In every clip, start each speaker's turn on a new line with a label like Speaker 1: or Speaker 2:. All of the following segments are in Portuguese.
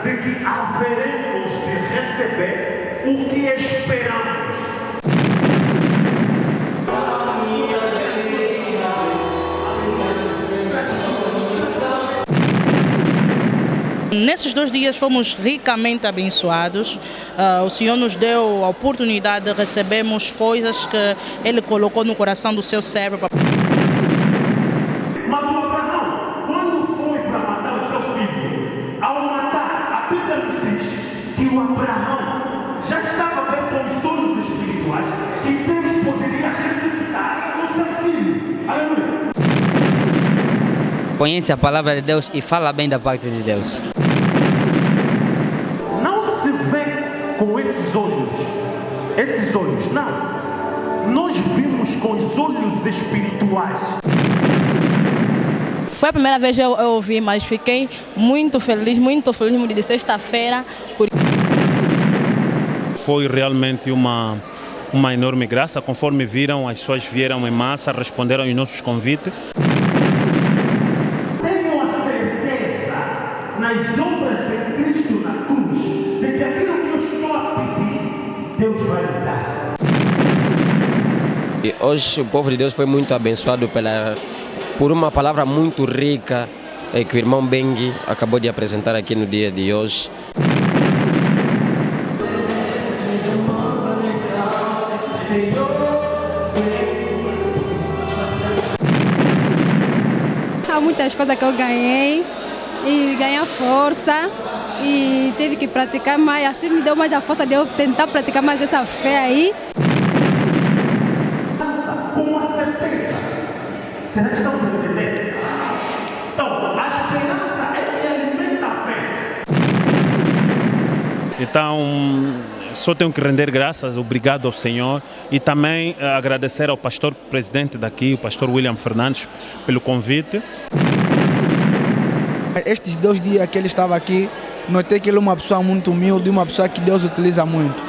Speaker 1: de que haveremos de receber o que esperamos.
Speaker 2: Nesses 2 dias fomos ricamente abençoados. O Senhor nos deu a oportunidade de recebermos coisas que Ele colocou no coração do seu servo.
Speaker 1: Mas o Abraão, quando foi para matar o seu filho, ao matar, a Bíblia nos diz que o Abraão já estava bem com os sonhos espirituais que Deus poderia ressuscitar o seu filho. Aleluia!
Speaker 3: Conhece a palavra de Deus e fala bem da parte de Deus.
Speaker 1: Não se vê com esses olhos, não. Nós vimos com os olhos espirituais.
Speaker 4: Foi a primeira vez que eu ouvi, mas fiquei muito feliz de sexta-feira.
Speaker 5: Foi realmente uma enorme graça, conforme viram, as pessoas vieram em massa, responderam aos nossos convites.
Speaker 1: Nas obras de Cristo na cruz, de que aquilo que eu estou a pedir, Deus vai lhe dar.
Speaker 6: E hoje o povo de Deus foi muito abençoado por uma palavra muito rica que o irmão Bengue acabou de apresentar aqui no dia de hoje.
Speaker 7: Há muitas coisas que eu ganhei. E ganhar força e teve que praticar mais, assim me deu mais a força de eu tentar praticar mais essa fé aí.
Speaker 1: Com a certeza. Será que estamos entendendo? Então, a esperança é que alimenta a fé.
Speaker 5: Então, só tenho que render graças, obrigado ao Senhor e também agradecer ao pastor presidente daqui, o pastor William Fernandes, pelo convite.
Speaker 8: Estes 2 dias que ele estava aqui, notei que ele é uma pessoa muito humilde, uma pessoa que Deus utiliza muito.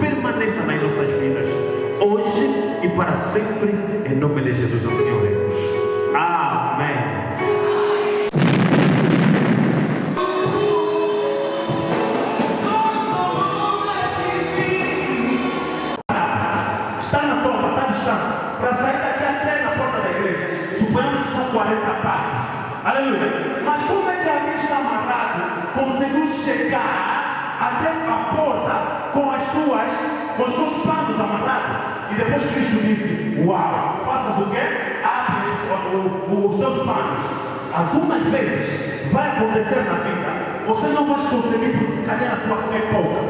Speaker 1: Permaneça nas nossas vidas, hoje e para sempre, em nome de Jesus, ao Senhor. Amém. Está na tromba, está distante. Para sair daqui até na porta da igreja, suponhamos que são 40 passos. Aleluia. Mas como é que alguém está amarrado conseguiu chegar até a porta com os seus panos amarrados? E depois Cristo disse: uau, faças o quê? Abre os seus panos. Algumas vezes vai acontecer na vida, você não vai conseguir, porque se calhar a tua fé é pouca,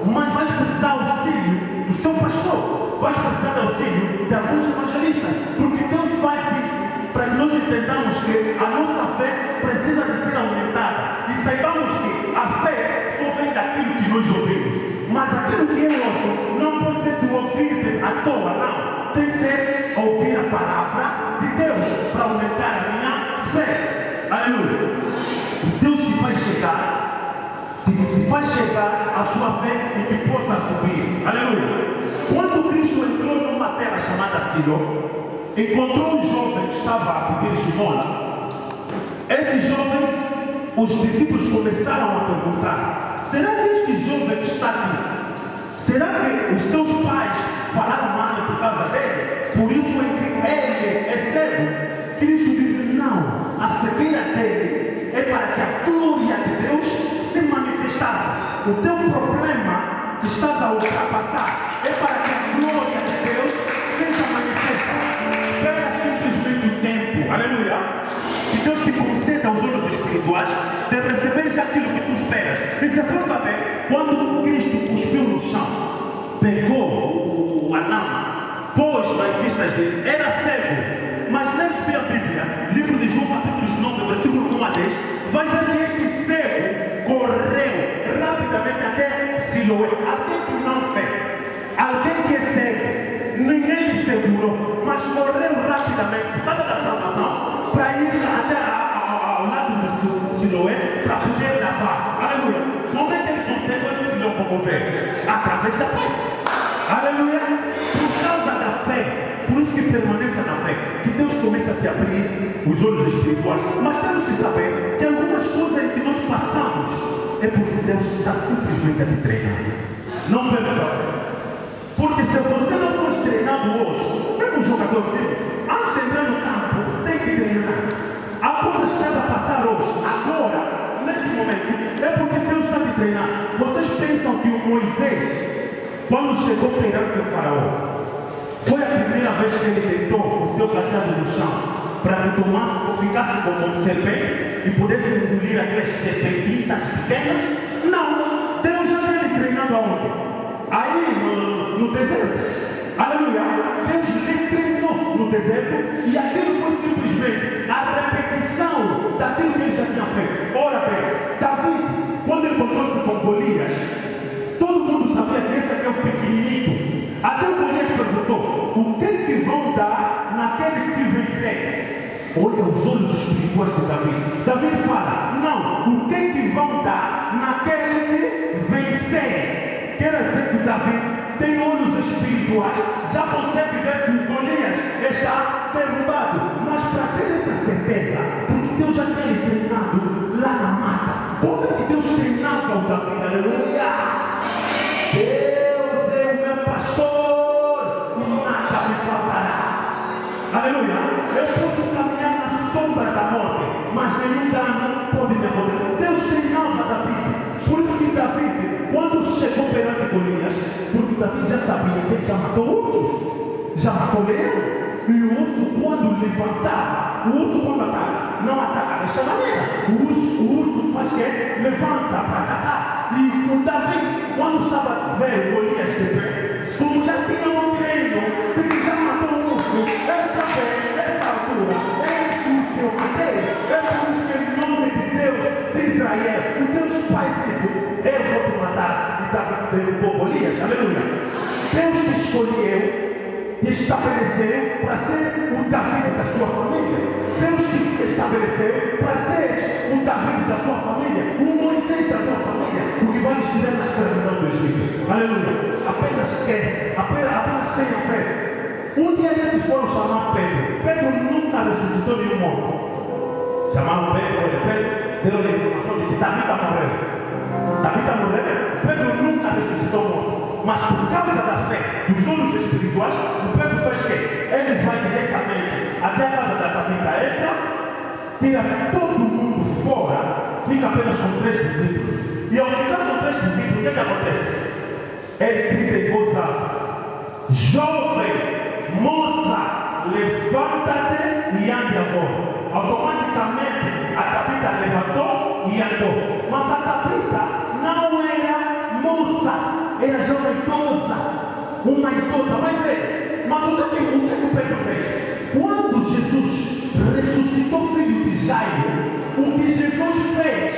Speaker 1: mas vai precisar do auxílio do seu pastor, vai precisar do auxílio de alguns evangelistas, porque Deus faz isso para que nós entendamos que a nossa fé precisa de ser aumentada e saibamos que a fé só vem daquilo que nós ouvimos, mas aquilo que é nosso não pode ser de ouvir à toa, não, tem que ser ouvir a palavra de Deus para aumentar a minha fé. Aleluia. E Deus te faz chegar a sua fé e que possa subir. Aleluia. Quando Cristo entrou numa terra chamada Siló, encontrou um jovem que estava a pedir esmola. Esse jovem, os discípulos começaram a perguntar: será que este jovem que está aqui, será que os seus pais falaram mal por causa dele? Por isso é que ele é cego? Cristo disse: não, a cegueira dele é para que a glória de Deus se manifestasse. O teu problema que estás a ultrapassar é para que a glória de Deus seja manifesta. Espera simplesmente o tempo, aleluia, que Deus te conceda aos olhos espirituais de receber aquilo que tu esperas. E você pode ver, quando Cristo cuspiu no chão, pegou o anão, pôs nas vistas dele, era cego, mas lemos a Bíblia, livro de João capítulo 9, versículo 1 a 10, vai ver que este cego correu rapidamente até Siloé, alguém que não vê, alguém que é cego, ninguém lhe segurou, mas correu rapidamente por causa da salvação para ir até ao lado de Siloé para poder lavar. Aleluia. Como é que ele consegue esse Siloé comover? Através da fé. Aleluia. Por causa da fé. Por isso que permaneça na fé, que Deus comece a te abrir os olhos espirituais. Mas temos que saber que algumas coisas que nós passamos é porque Deus está simplesmente a te treinar. Não perca a fé. Porque se você não for treinado hoje, mesmo um jogador deles, antes de entrar no campo, tem que treinar. Há coisas que estás a passar hoje, agora, neste momento, é porque Deus está a te treinar. Vocês pensam que o Moisés, quando chegou perante o faraó, foi a primeira vez que ele deitou o seu cajado no chão para que tomasse ou ficasse como um serpente e pudesse engolir aquelas serpentitas pequenas? Não! Deus já tinha lhe treinado aonde? Aí no deserto. Aleluia! Deus lhe treinou no deserto e aquilo foi simplesmente a repetição daquilo que ele já tinha feito. Ora bem, Davi, quando encontrou-se com Golias, todo mundo sabia que esse aqui é o pequenininho. Até o Golias perguntou: o que é que vão dar naquele que vencer? Olha os olhos espirituais de Davi. Davi fala: não, o que é que vão dar naquele que vencer? Quer dizer que Davi tem olhos espirituais, já consegue ver que o Golias está derrubado. Mas para ter essa certeza, porque Deus já tem treinado lá na mata. Como é que Deus treinava o Davi? Aleluia! Deus é o meu pastor, nada me faltará. Aleluia! Eu posso caminhar na sombra da morte, mas nenhum dano pode me acontecer. Deus treinava Davi. Por isso que Davi, quando chegou perante Golias, porque Davi já sabia que ele já matou ursos, já matou leão. E o urso, quando levantava, o urso quando ataca, não ataca desta maneira. O urso faz o quê? Levanta para atacar. E o Davi, quando estava a ver Golias de pé, como já tinha um treino de que já matou um urso, esta vez, nessa altura, é isso que eu matei. É por isso que em nome de Deus de Israel, o Deus Pai vivo, eu vou te matar. E Davi derrubou Golias. Aleluia. Deus te escolheu, te estabeleceu para ser o Davi da sua família. Deus te estabeleceu para ser o Davi da sua família, o Moisés da tua família, o que vai estiver na escravidão do Egito. Aleluia. Apenas tenha fé. Um dia desses foram chamar Pedro. Pedro nunca ressuscitou nenhum morto. Chamaram Pedro, olha, Pedro, deram-lhe a informação de que Tabita morreu. Tabita morreu. Pedro nunca ressuscitou morto. Mas por causa da fé, dos olhos espirituais, o Pedro faz o quê? Ele vai diretamente até a casa da Tabita, entra, tira todo mundo fora, fica apenas com 3 discípulos. E ao ficar com 3 discípulos, o que acontece? Ele grita em voz alta: jovem, moça, levanta-te e ande agora. Automaticamente a Tabita levantou e andou. Mas a Tabita não era moça, era já uma idosa, vai ver. Mas o que o Pedro fez? Quando Jesus ressuscitou o filho de Jairo, o que Jesus fez?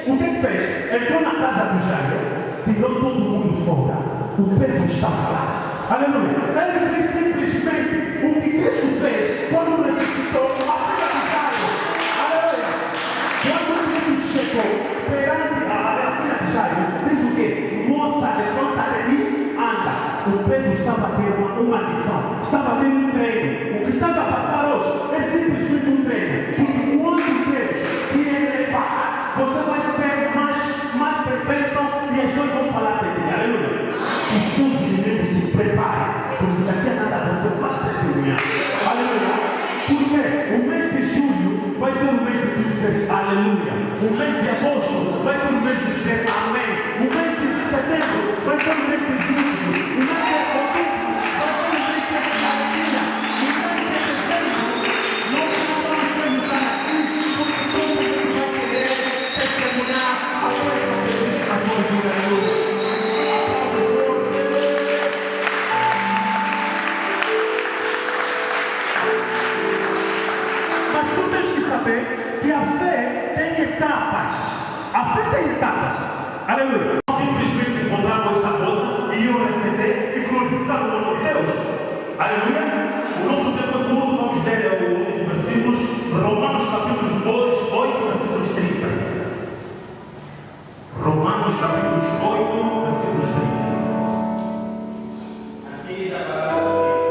Speaker 1: O que fez? Entrou na casa de Jairo, tirou todo mundo fora. O Pedro estava lá. Aleluia. Ele fez simplesmente o que Cristo fez quando ressuscitou a filha de Jairo. Aleluia. Quando Cristo chegou perante a filha de Jairo, diz o quê? Moça, levanta-te e anda. O Pedro estava tendo uma lição, estava tendo um treino. O que estava a passar hoje é simplesmente um treino. Porque quando Deus te elevar, você vai ter mais bênção e as pessoas vão falar de ti. Aleluia. Os seus inimigos se preparem, porque daqui a nada você vai testemunhar. Aleluia. Porque o mês de julho vai ser o mês de tu dizer aleluia. O mês de agosto vai ser o mês de dizer amém. O mês de setembro vai ser o mês de julho. O mês de outubro vai ser o mês de maravilha. O mês de dezembro nós não vamos perguntar aqui, porque todo mundo vai querer testemunhar a força de Deus na sua vida. Aleluia. Mas tu tens que saber que a fé tem etapas. A fé tem etapas. Aleluia. Simplesmente se encontrar com esta coisa e eu receber e glorificar o nome de Deus. Aleluia. O nosso tempo é curto, vamos ler o último versículo. Romanos capítulos 2, 8, versículos 30. Romanos capítulos 8, versículos 30. Assim diz a palavra do Senhor.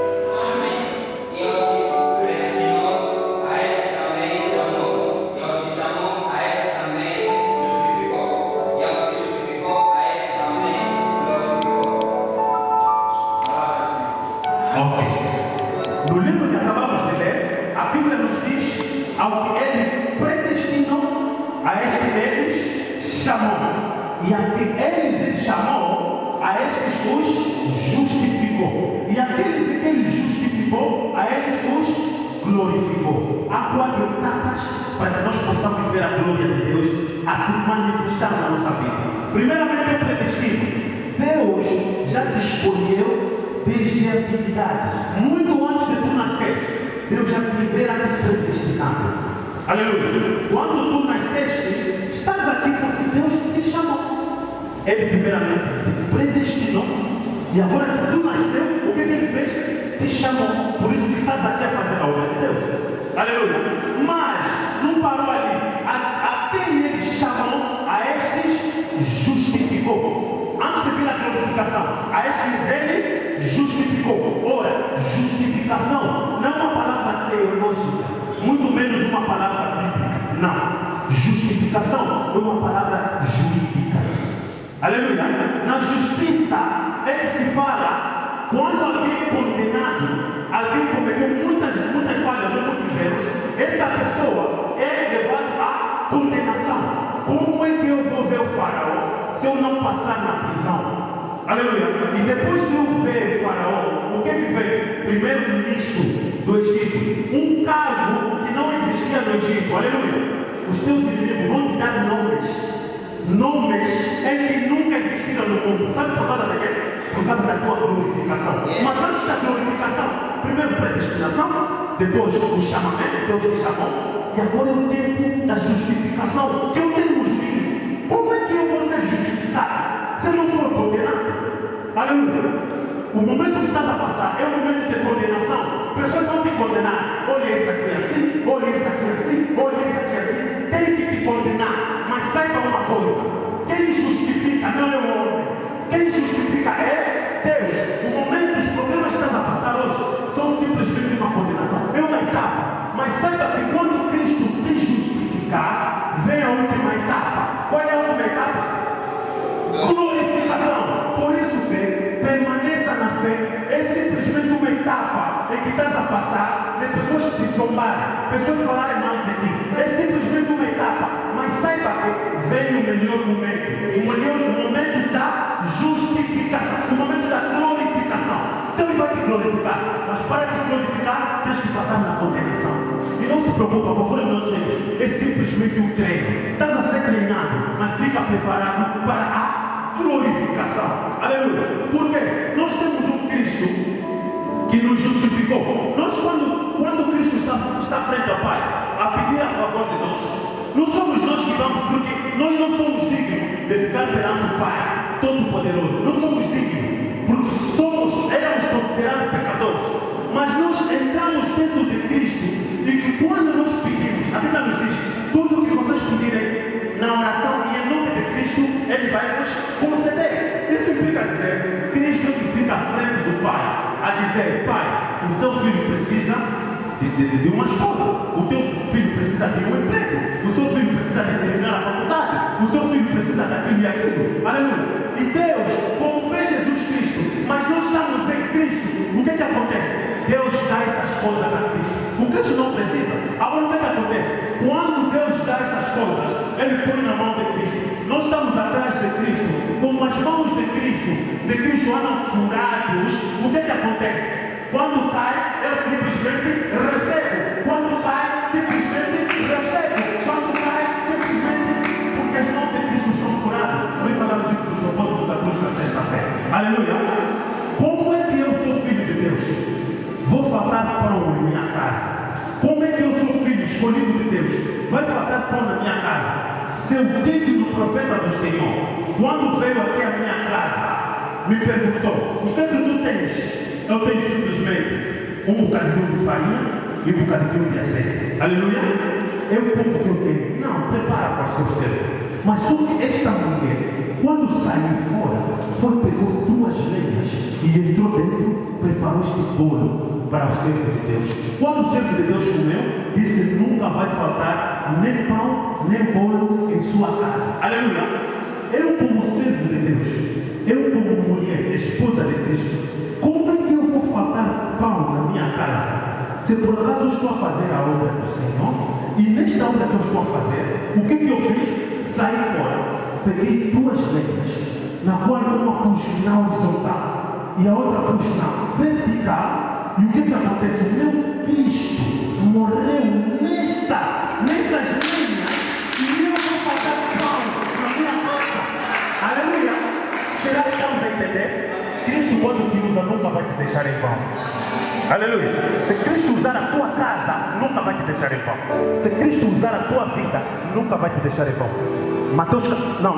Speaker 1: ao que ele predestinou, a este eles chamou. E a que ele chamou, a estes os justificou. E aqueles que ele justificou, a eles os glorificou. Há 4 etapas para que nós possamos viver a glória de Deus a se manifestar na nossa vida. Primeiramente, é predestino. Deus já te escolheu desde a antiguidade. Muito antes de tu nascer, Deus já tivera te predestinado. Aleluia. Quando tu nasceste, estás aqui porque Deus te chamou. Ele primeiramente te predestinou. E agora que tu nasceu, o que ele fez? Te chamou. Por isso que estás aqui a fazer a obra de Deus. Aleluia. Mas não parou ali. A quem ele chamou, a estes justificou. Antes de vir a glorificação, a estes ele justificou. Ora, justificação não é uma palavra teológica, muito menos uma palavra bíblica. Não. Justificação é uma palavra jurídica. Aleluia. Na justiça é que se fala quando alguém é condenado, alguém cometeu muitas falhas ou muitos erros, essa pessoa é levada à condenação. Como é que eu vou ver o faraó se eu não passar na prisão? Aleluia. E depois de eu ver o faraó, o que vem? Primeiro-ministro do Egito, um cargo que não existia no Egito. Aleluia. Os teus inimigos vão te dar nomes em que nunca existiram no mundo. Sabe por causa de quê? Por causa da tua glorificação. Mas antes da glorificação, primeiro predestinação, depois o chamamento, Deus te chamou, e agora é o tempo da justificação, que eu tenho os filhos. Como é que eu vou ser justificado se eu não for condenado? Aleluia. O momento que estás a passar é um momento de condenação. Pessoas vão te condenar. Olha isso aqui assim, olha isso aqui assim, olha isso aqui assim. Tem que te condenar. Mas saiba uma coisa: quem justifica não é o homem, quem justifica é Deus. O momento, os problemas que estás a passar hoje são simplesmente uma condenação, é uma etapa. Mas saiba que quando Cristo te justificar, vem a última etapa. Qual é a última etapa? Glorificação. Por isso que permaneça na fé. É simplesmente uma etapa em que estás a passar de pessoas te zombarem, pessoas falarem mal de ti. É simplesmente uma etapa. Mas saiba que vem o melhor momento. O momento da justificação. O momento da glorificação. Deus vai te glorificar. Mas para te glorificar, tens que passar na condenação. E não se preocupa, conforme nós dizemos, é simplesmente um treino. Estás a ser treinado, mas fica preparado para a glorificação. Aleluia. Porque nós temos um Cristo que nos justificou. Nós, quando Cristo está frente ao Pai, a pedir a favor de nós, não somos nós que vamos, porque nós não somos dignos de ficar perante o Pai Todo-Poderoso. Não somos dignos, porque éramos considerados pecadores. Mas nós entramos dentro de Cristo, e que quando nós pedimos, a Bíblia nos diz, tudo o que vocês pedirem na oração e em nome de Cristo, Ele vai nos conceder. Isso implica dizer, Cristo que fica à frente do Pai, a dizer: Pai, o seu filho precisa de uma esposa, o teu filho precisa de um emprego, o seu filho precisa de terminar a faculdade, o seu filho precisa daquilo e aquilo. Aleluia. E Deus, como vê Jesus Cristo, mas nós estamos em Cristo, o que acontece? Deus dá essas coisas a Cristo. O Cristo não precisa. Agora o que acontece? Quando Deus dá essas coisas, Ele põe na mão de Cristo. Nós estamos atrás de Cristo, com as mãos de Cristo andam furados. O que acontece? Quando cai, ele simplesmente recebe. Quando cai, simplesmente recebe. Quando cai, simplesmente, porque as mãos de Cristo estão furadas. Nós falamos isso do propósito da cruz na sexta-feira. Aleluia. Como é que eu sou filho de Deus? Vou faltar pão na minha casa. Como é que eu sou filho escolhido de Deus? Vai faltar pão na minha casa. Seu digno profeta do Senhor, quando veio aqui à minha casa, me perguntou: o que é que tu tens? Eu tenho simplesmente um bocadinho de farinha e um bocadinho de azeite. Aleluia. É o pouco que eu tenho. Não, prepara para o seu servo. Mas só que esta mulher, quando saiu fora, pegou 2 lenhas e entrou dentro, preparou este bolo para o servo de Deus. Quando o servo de Deus comeu, disse: nunca vai faltar nem pão, nem bolo em sua casa. Aleluia. Eu, como servo de Deus, eu, como mulher, esposa de Cristo, como é que eu vou faltar pão na minha casa? Se por acaso eu estou a fazer a obra do Senhor, esta obra que eu estou a fazer, o que é que eu fiz? Saí fora, peguei 2 lenhas, na qual uma pus na horizontal e a outra pus na vertical, e o que é que acontece? O meu Cristo morreu nessas linhas, e eu vou pagar pão na minha casa. Aleluia! Será que estamos a entender? Cristo, quando te usa, nunca vai te deixar em vão. Aleluia! Se Cristo usar a tua casa, nunca vai te deixar em vão. Se Cristo usar a tua vida, nunca vai te deixar em vão.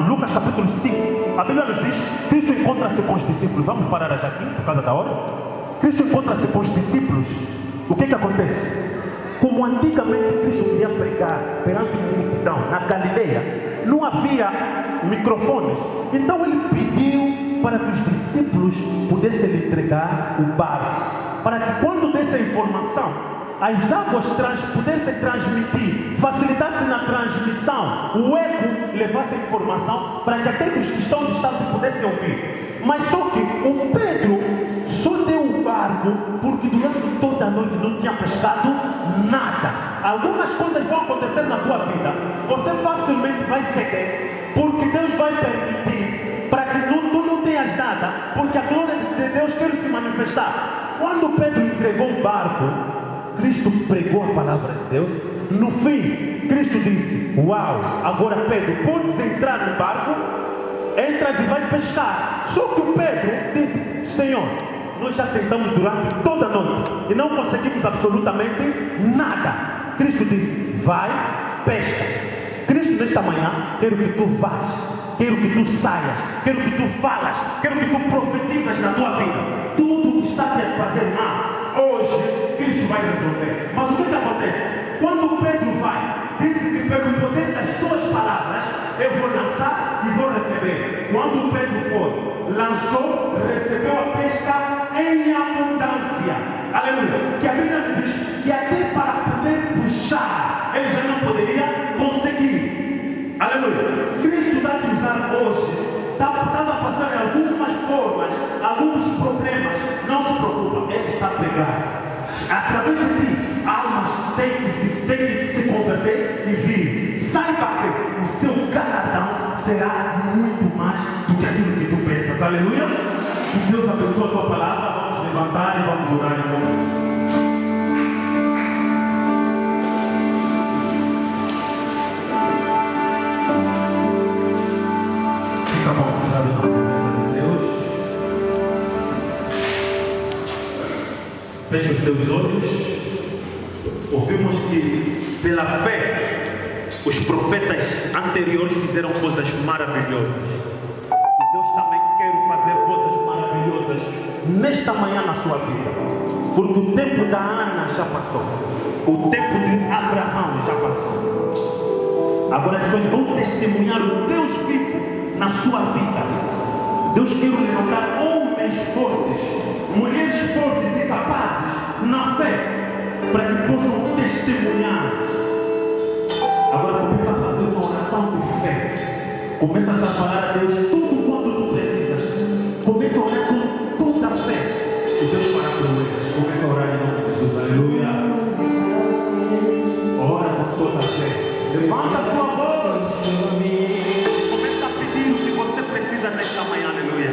Speaker 1: Lucas capítulo 5, a Bíblia nos diz, Cristo encontra-se com os discípulos. Vamos parar já aqui, por causa da hora. Cristo encontra-se com os discípulos. O que acontece? Como antigamente Cristo queria pregar perante uma multidão na Galileia, não havia microfones. Então ele pediu para que os discípulos pudessem lhe entregar o barco, para que quando desse a informação, as águas pudessem transmitir, facilitasse na transmissão, o eco levasse a informação para que até os que estão distantes pudessem ouvir. Mas só que o Pedro só deu o barco porque durante toda a noite não tinha pescado nada. Algumas coisas vão acontecer na tua vida, você facilmente vai ceder, porque Deus vai permitir para que tu não tenhas nada, porque a glória de Deus quer se manifestar. Quando Pedro entregou o barco, Cristo pregou a palavra de Deus. No fim, Cristo disse: uau, agora Pedro, podes entrar no barco, entras e vai pescar. Só que o Pedro disse: Senhor, nós já tentamos durante toda a noite e não conseguimos absolutamente nada. Cristo disse: vai, pesca. Cristo, nesta manhã, quero que tu vás, quero que tu saias, quero que tu falas, quero que tu profetizas na tua vida. Tudo que está a fazer mal, hoje Cristo vai resolver. Mas o que acontece? Quando Pedro vai, disse que pelo poder das suas palavras, eu vou lançar e vou receber. Quando Pedro foi, lançou, recebeu a pesca em abundância. Aleluia. Que a Bíblia me diz que até para poder puxar, ele já não poderia conseguir. Aleluia. Cristo está a te usar hoje. Estás a passar em algumas formas, alguns problemas. Não se preocupa, Ele está a pregar. Através de ti, almas têm que se converter e vir. Saiba que o seu galardão será muito mais do que aquilo que tu pensas. Aleluia. Que Deus abençoe a tua palavra. Vamos levantar e vamos orar em nome. Fica concentrado na presença de Deus. Feche os teus olhos. Ouvimos que pela fé os profetas anteriores fizeram coisas maravilhosas. E Deus também quer fazer coisas maravilhosas nesta manhã na sua vida. Porque o tempo da Ana já passou. O tempo de Abraão já passou. Agora as pessoas vão testemunhar o Deus vivo na sua vida. Deus quer levantar homens fortes, mulheres fortes e capazes na fé, para que possam testemunhar. Agora começa a fazer uma oração de fé. Começa a falar a Deus tudo quanto tu precisas. Começa a orar com toda a fé. E Deus fará proezas. Começa a orar em nome de Jesus. Aleluia. Ora com toda a fé. Levanta a tua voz. Começa a pedir o que você precisa nesta manhã. Aleluia.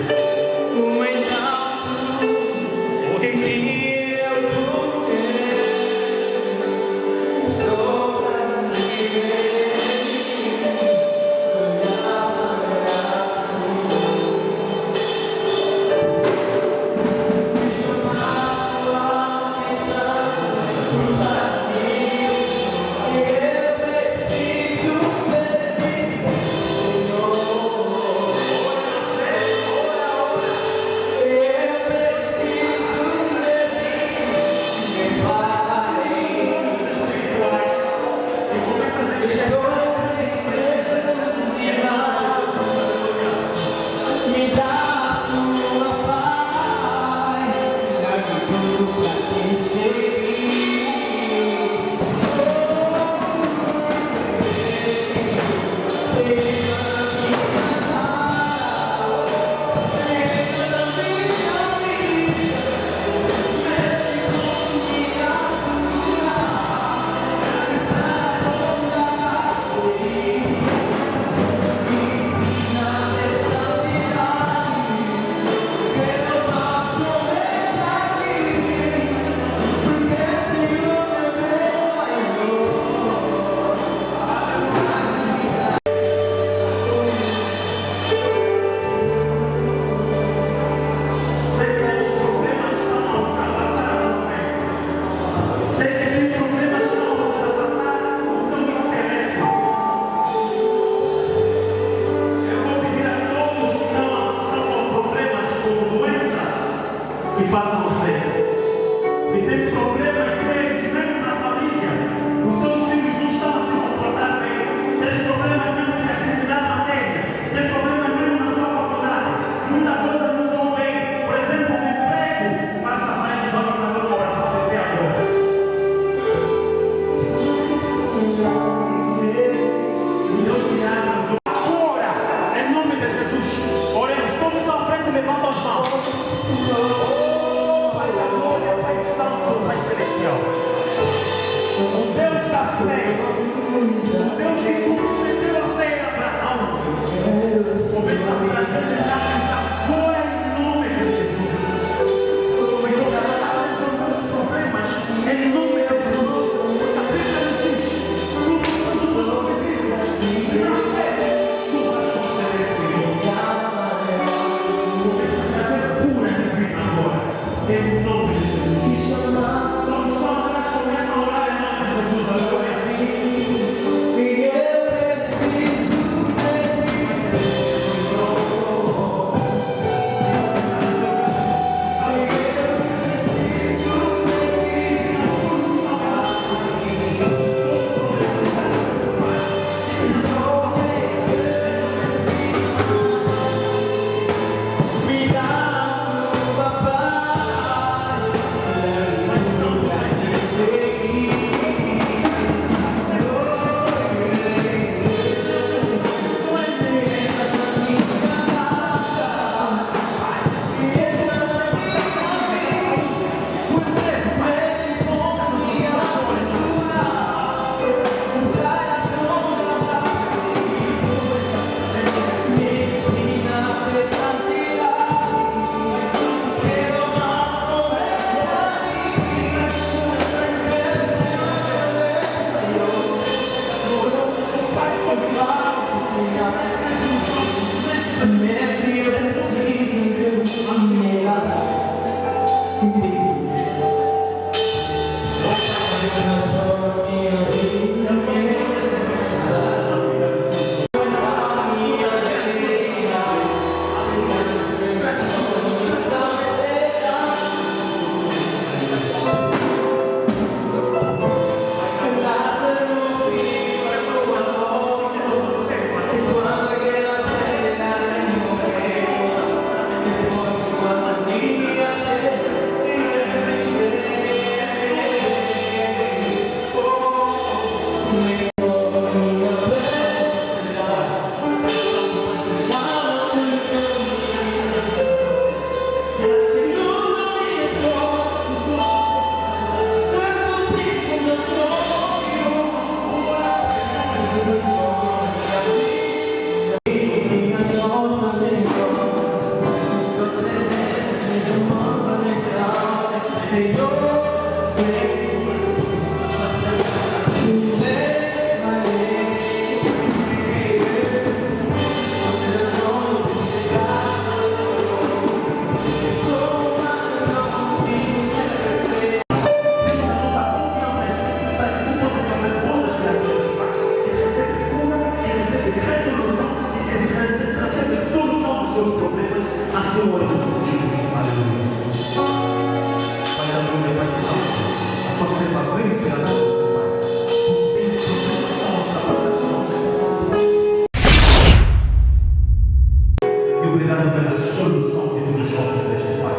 Speaker 1: Obrigado pela solução de todos os nossos destes, Pai.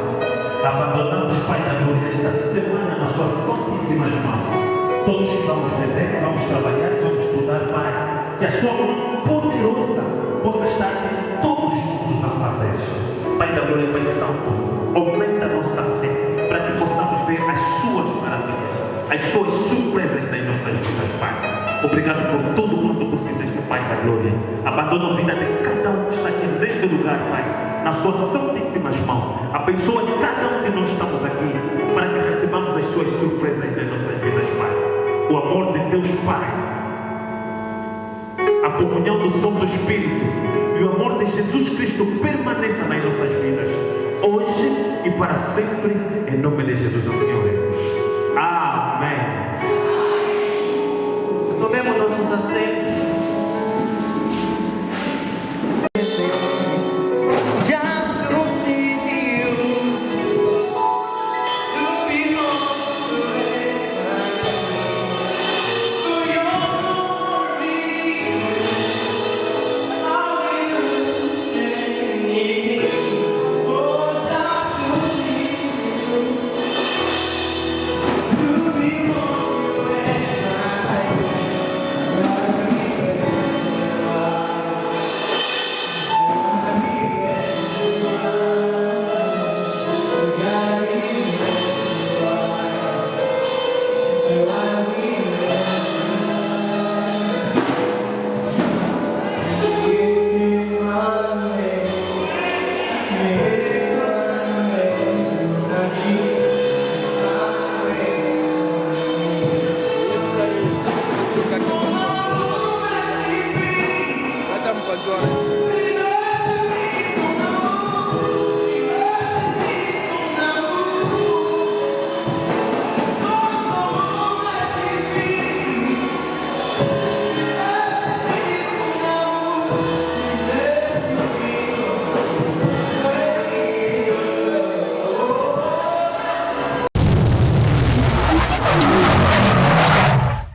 Speaker 1: Abandonamos, Pai da Glória, esta semana nas suas santíssimas mãos. Todos que vamos beber, vamos trabalhar, vamos estudar, Pai. Que a sua mão poderosa possa estar em todos os nossos afazeres. Pai da Glória, Pai Santo, aumenta a nossa fé para que possamos ver as suas maravilhas, as suas surpresas nas nossas vidas, Pai. Obrigado por tudo quanto tu fizeste, Pai da Glória. Abandona a vida de cada um que está aqui neste lugar, Pai, nas suas santíssimas mãos. Abençoa cada um de nós que estamos aqui, para que recebamos as suas surpresas nas nossas vidas, Pai. O amor de Deus, Pai, a comunhão do Santo Espírito e o amor de Jesus Cristo permaneça nas nossas vidas, hoje e para sempre, em nome de Jesus, o Senhor. Amém.
Speaker 2: Tomemos nossos assentos.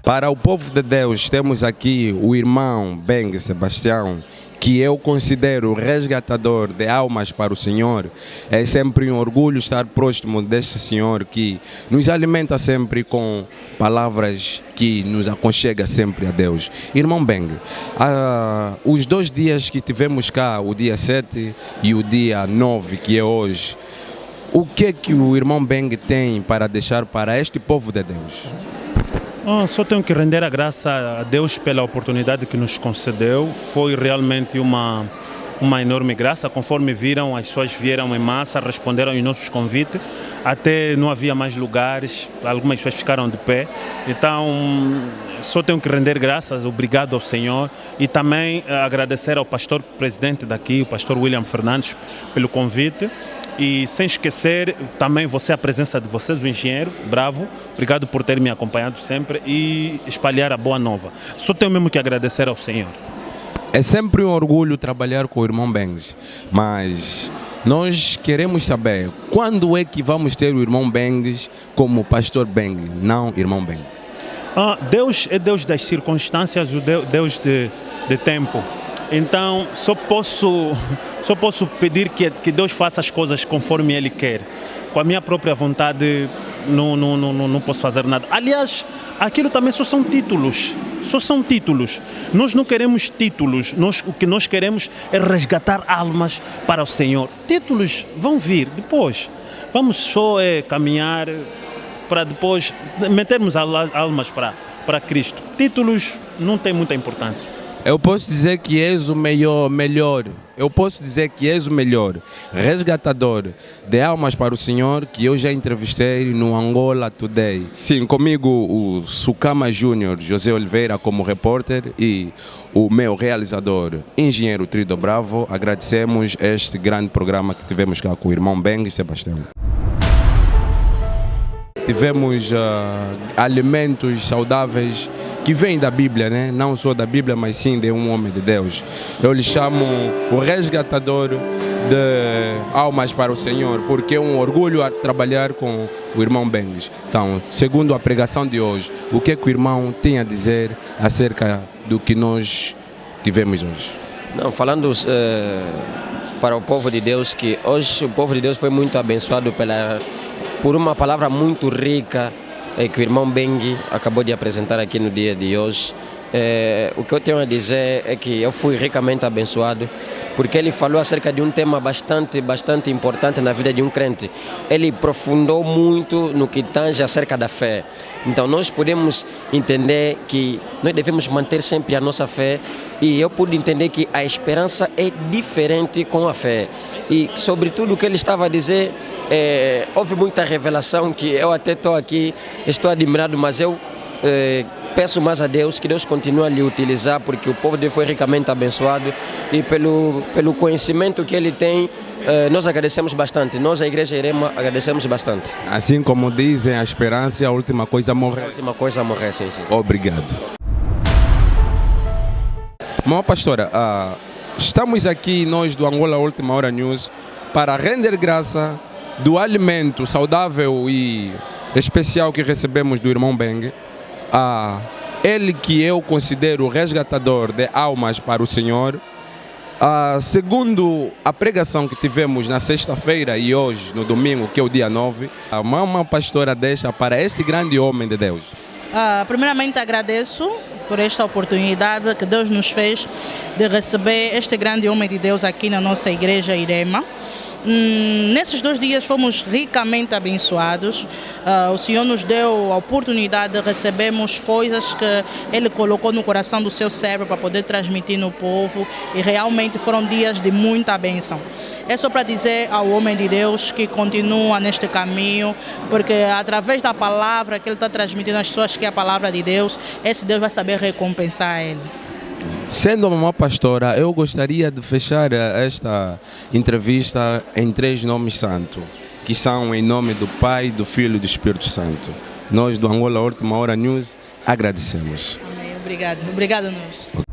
Speaker 9: Para o povo de Deus, temos aqui o irmão Beng Sebastião, que eu considero resgatador de almas para o Senhor. É sempre um orgulho estar próximo deste Senhor que nos alimenta sempre com palavras que nos aconchega sempre a Deus. Irmão Beng, os 2 dias que tivemos cá, o dia 7 e o dia 9, que é hoje, o que o irmão Beng tem para deixar para este povo de Deus?
Speaker 5: Só tenho que render a graça a Deus pela oportunidade que nos concedeu. Foi realmente uma enorme graça. Conforme viram, as pessoas vieram em massa, responderam aos nossos convites. Até não havia mais lugares, algumas pessoas ficaram de pé. Então, só tenho que render graças, obrigado ao Senhor. E também agradecer ao pastor presidente daqui, o pastor William Fernandes, pelo convite. E sem esquecer também a presença de vocês, o engenheiro, bravo, obrigado por ter me acompanhado sempre e espalhar a boa nova. Só tenho mesmo que agradecer ao Senhor.
Speaker 9: É sempre um orgulho trabalhar com o irmão Bengues, mas nós queremos saber quando é que vamos ter o irmão Bengues como pastor Bengues, não irmão Bengues.
Speaker 5: Deus é Deus das circunstâncias, o Deus de tempo. Então só posso pedir que Deus faça as coisas conforme Ele quer. Com a minha própria vontade não posso fazer nada. Aliás, aquilo também só são títulos. Nós não queremos títulos, o que nós queremos é resgatar almas para o Senhor. Títulos vão vir depois. Vamos só caminhar para depois metermos almas para Cristo. Títulos não têm muita importância.
Speaker 9: Eu posso dizer que és o melhor. Eu posso dizer que és o melhor resgatador de almas para o Senhor que eu já entrevistei no Angola Today. Sim, comigo o Sucama Júnior, José Oliveira como repórter e o meu realizador, engenheiro Trido Bravo. Agradecemos este grande programa que tivemos cá com o irmão Bengues Sebastião. Tivemos alimentos saudáveis que vêm da Bíblia, né? Não só da Bíblia, mas sim de um homem de Deus. Eu lhe chamo o resgatador de almas para o Senhor, porque é um orgulho trabalhar com o irmão Bengues. Então, segundo a pregação de hoje, o que é que o irmão tem a dizer acerca do que nós tivemos hoje?
Speaker 6: Não, falando para o povo de Deus, que hoje o povo de Deus foi muito abençoado por uma palavra muito rica que o irmão Bengue acabou de apresentar aqui no dia de hoje. O que eu tenho a dizer é que eu fui ricamente abençoado, porque ele falou acerca de um tema bastante importante na vida de um crente. Ele aprofundou muito no que tange acerca da fé. Então nós podemos entender que nós devemos manter sempre a nossa fé, e eu pude entender que a esperança é diferente com a fé. E sobre tudo o que ele estava a dizer, houve muita revelação que eu até estou admirado, mas eu peço mais a Deus que Deus continue a lhe utilizar, porque o povo de Deus foi ricamente abençoado, e pelo conhecimento que ele tem, nós agradecemos bastante. Nós, a Igreja Irema, agradecemos bastante.
Speaker 9: Assim como dizem, a esperança é a última coisa a morrer.
Speaker 6: A última coisa a morrer, sim.
Speaker 9: Obrigado. Irmã pastora, estamos aqui nós do Angola Última Hora News para render graça do alimento saudável e especial que recebemos do irmão Bengue. Ele que eu considero resgatador de almas para o Senhor. Segundo a pregação que tivemos na sexta-feira e hoje, no domingo, que é o dia 9, a mamãe pastora deixa para este grande homem de Deus.
Speaker 2: Primeiramente agradeço por esta oportunidade que Deus nos fez de receber este grande homem de Deus aqui na nossa Igreja Irema. Nesses 2 dias fomos ricamente abençoados. O Senhor nos deu a oportunidade de recebermos coisas que Ele colocou no coração do seu servo para poder transmitir no povo, e realmente foram dias de muita bênção. É só para dizer ao homem de Deus que continua neste caminho, porque através da palavra que Ele está transmitindo às pessoas, que é a palavra de Deus, esse Deus vai saber recompensar Ele.
Speaker 9: Sendo a mamãe pastora, eu gostaria de fechar esta entrevista em 3 nomes santos, que são em nome do Pai, do Filho e do Espírito Santo. Nós do Angola Última Hora News agradecemos.
Speaker 2: Amém. Obrigado a nós.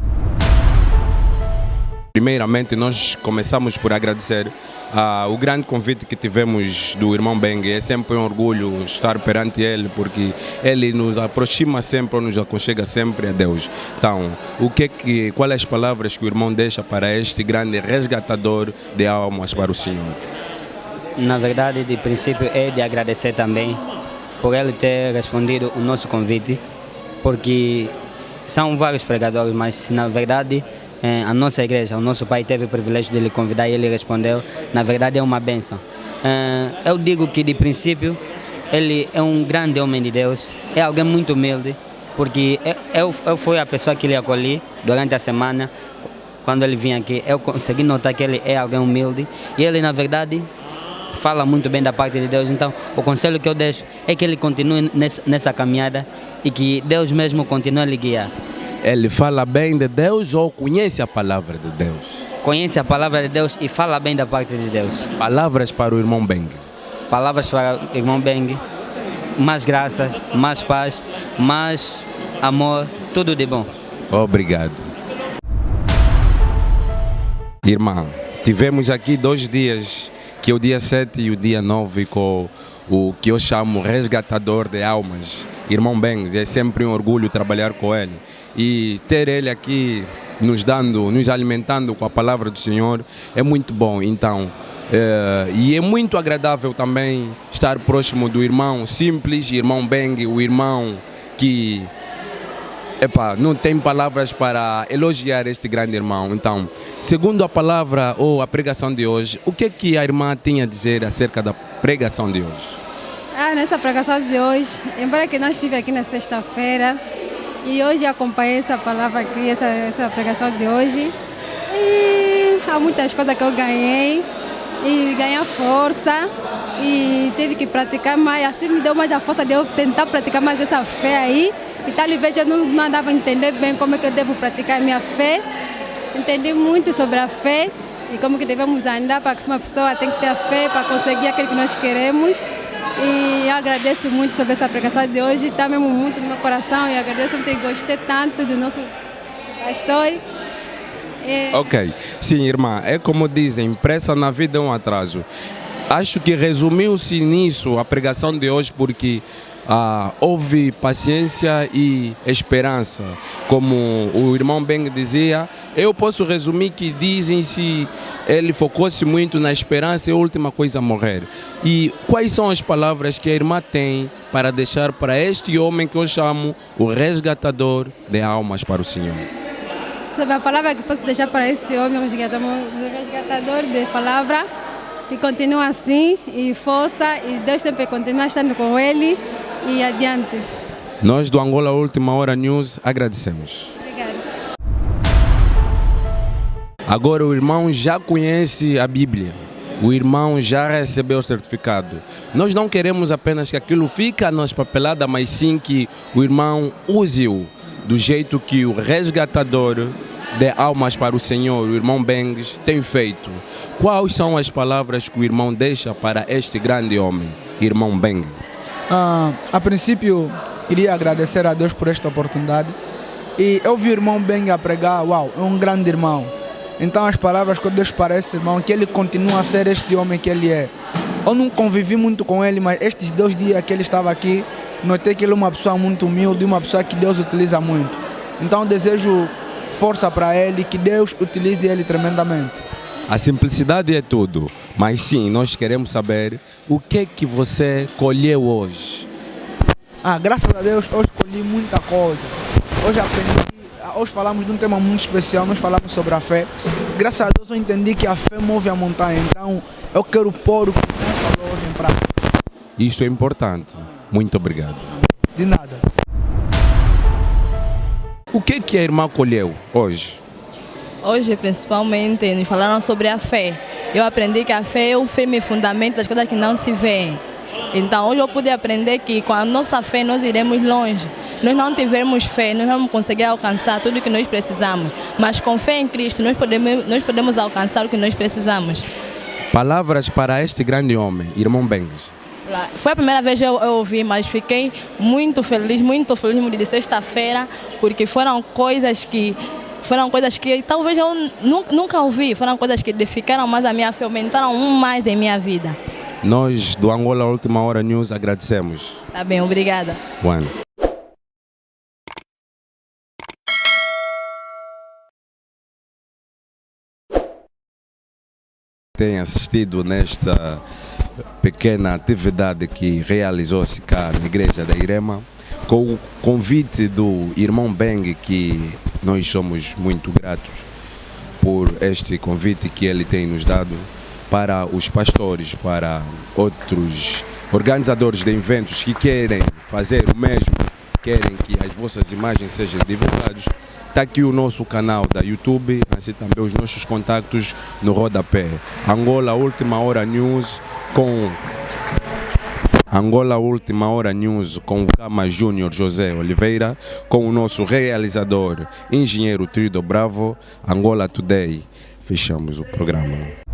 Speaker 9: Primeiramente, nós começamos por agradecer o grande convite que tivemos do irmão Bengue. É sempre um orgulho estar perante ele, porque ele nos aproxima sempre, nos aconchega sempre a Deus. Então, quais as palavras que o irmão deixa para este grande resgatador de almas para o Senhor?
Speaker 3: Na verdade, de princípio, é de agradecer também por ele ter respondido o nosso convite, porque são vários pregadores, mas na verdade a nossa igreja, o nosso pai teve o privilégio de lhe convidar e ele respondeu. Na verdade é uma bênção. Eu digo que de princípio ele é um grande homem de Deus, é alguém muito humilde, porque eu fui a pessoa que lhe acolhi durante a semana. Quando ele vinha aqui, eu consegui notar que ele é alguém humilde, e ele na verdade fala muito bem da parte de Deus. Então o conselho que eu deixo é que ele continue nessa caminhada, e que Deus mesmo continue a lhe guiar.
Speaker 9: ele fala bem de Deus ou conhece a palavra de Deus?
Speaker 3: Conhece a palavra de Deus e fala bem da parte de Deus.
Speaker 9: Palavras para o irmão Beng.
Speaker 3: Palavras para o irmão Beng. Mais graças, mais paz, mais amor, tudo de bom.
Speaker 9: Obrigado. Irmã, tivemos aqui 2 dias, que é o dia 7 e o dia 9, com o que eu chamo resgatador de almas, irmão Bengs. É sempre um orgulho trabalhar com ele. E ter ele aqui nos alimentando com a palavra do Senhor é muito bom. Então, e é muito agradável também estar próximo do irmão simples, irmão Beng, o irmão que não tem palavras para elogiar este grande irmão. Então, segundo a palavra ou a pregação de hoje, o que é que a irmã tinha a dizer acerca da pregação de hoje?
Speaker 7: Nessa pregação de hoje, embora que não estive aqui na sexta-feira, e hoje acompanhei essa palavra aqui, essa pregação de hoje, e há muitas coisas que eu ganhei, e ganhei força, e tive que praticar mais, assim me deu mais a força de eu tentar praticar mais essa fé aí, e talvez eu não andava a entender bem como é que eu devo praticar a minha fé. Entendi muito sobre a fé e como que devemos andar, para que uma pessoa tem que ter a fé para conseguir aquilo que nós queremos. E eu agradeço muito sobre essa pregação de hoje, está mesmo muito no meu coração, e agradeço muito e gostei tanto do nosso pastor.
Speaker 9: Ok, sim, irmã, é como dizem, pressa na vida é um atraso. Acho que resumiu-se nisso a pregação de hoje, porque houve paciência e esperança. Como o irmão Beng dizia, eu posso resumir que dizem se ele focou-se muito na esperança e a última coisa morrer. E quais são as palavras que a irmã tem para deixar para este homem que eu chamo o resgatador de almas para o Senhor?
Speaker 7: Sobre a palavra que posso deixar para esse homem, o resgatador de palavra, que continua assim, e força, e Deus sempre continua estando com ele, e adiante.
Speaker 9: Nós do Angola Última Hora News agradecemos.
Speaker 7: Obrigada.
Speaker 9: Agora o irmão já conhece a Bíblia, o irmão já recebeu o certificado. Nós não queremos apenas que aquilo fique nas papeladas, mas sim que o irmão use-o do jeito que o resgatador de almas para o Senhor, o irmão Bengs, tem feito. Quais são as palavras que o irmão deixa para este grande homem, irmão Beng?
Speaker 8: A princípio, queria agradecer a Deus por esta oportunidade. E eu vi o irmão Beng a pregar, uau, é um grande irmão. Então as palavras que Deus parece, irmão, que ele continua a ser este homem que ele é. Eu não convivi muito com ele, mas estes 2 dias que ele estava aqui, notei que ele é uma pessoa muito humilde, uma pessoa que Deus utiliza muito. Então desejo força para ele, que Deus utilize ele tremendamente.
Speaker 9: A simplicidade é tudo, mas sim, nós queremos saber o que é que você colheu hoje.
Speaker 8: Graças a Deus, hoje colhi muita coisa. Hoje aprendi, hoje falamos de um tema muito especial, nós falamos sobre a fé. Graças a Deus eu entendi que a fé move a montanha, então eu quero pôr o que Deus falou hoje em prática.
Speaker 9: Isto é importante. Muito obrigado.
Speaker 8: De nada.
Speaker 9: O que é que a irmã colheu hoje?
Speaker 4: Hoje, principalmente, nos falaram sobre a fé. Eu aprendi que a fé é o firme fundamento das coisas que não se veem. Então, hoje eu pude aprender que com a nossa fé nós iremos longe. Se nós não tivermos fé, nós vamos conseguir alcançar tudo o que nós precisamos. Mas com fé em Cristo, nós podemos alcançar o que nós precisamos.
Speaker 9: Palavras para este grande homem, irmão Bengs.
Speaker 4: Foi a primeira vez que eu ouvi, mas fiquei muito feliz de sexta-feira, porque foram coisas que talvez eu nunca ouvi, foram coisas que edificaram mais a minha fé, aumentaram mais em minha vida.
Speaker 9: Nós do Angola Última Hora News agradecemos.
Speaker 4: Tá bem, obrigada.
Speaker 9: Bueno. Tem assistido nesta pequena atividade que realizou-se cá na igreja da Irema, com o convite do irmão Beng, que nós somos muito gratos por este convite que ele tem nos dado, para os pastores, para outros organizadores de eventos que querem fazer o mesmo, querem que as vossas imagens sejam divulgadas. Está aqui o nosso canal da YouTube, assim também os nossos contactos no rodapé. Angola Última Hora News com Angola Última Hora News com o Cama Júnior José Oliveira, com o nosso realizador, engenheiro Trido Bravo, Angola Today. Fechamos o programa.